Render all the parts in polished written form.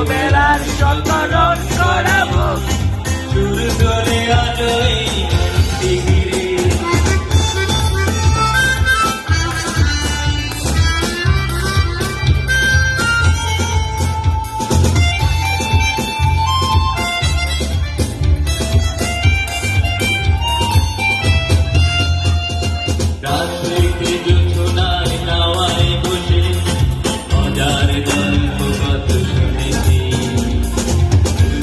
বেলার সকরণ করাবো সুর ধরে আলোয় ঘিরে রাত্রিতে জোছনায় নাওয়ায় বসে মজার গল্প কত শুনেছি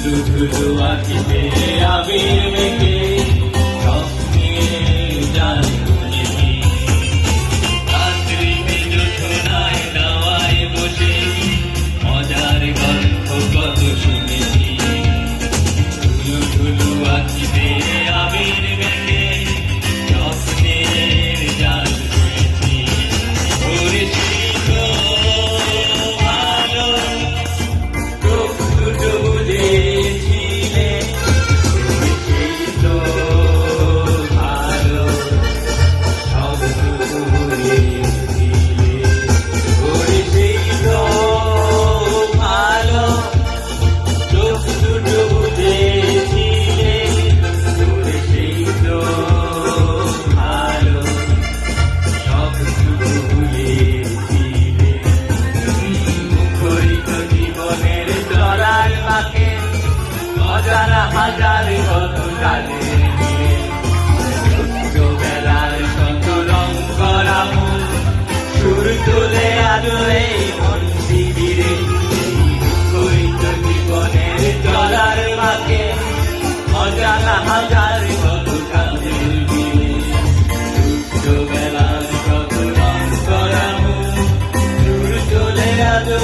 ধুলো ধুলো আঁকিতে আবির মেখে স্বপ্নে জাল বুনেছি রাত্রিতে জোছনায় নাওয়ায় বসে মজার গল্প কত শুনেছি ধুলো ধুলো আঁকিতে আবির মেখে স্বপ্নের জাল বুনেছি করেছি তো ভালো চোখ দুটো বুঝেছিলে করেছি তো ভালো সব ভুলেছিলে করেছি তো ভালো চোখ দুটো বুঝেছিলে করেছি তো ভালো সব ভুলেছিলে মুখরিত জীবনের চড়ার বাঁকে অজানা হাজার কত কালের ভিড়ে ছোটবেলার শত রং করা মন সুর তুলে আলো এই মন শিবিরে মুখরিত জীবনের চড়ার বাঁকে অজানা হাজার কত কালের ভিড়ে ছোটবেলার শত রং করা মন সুর তুলে আলো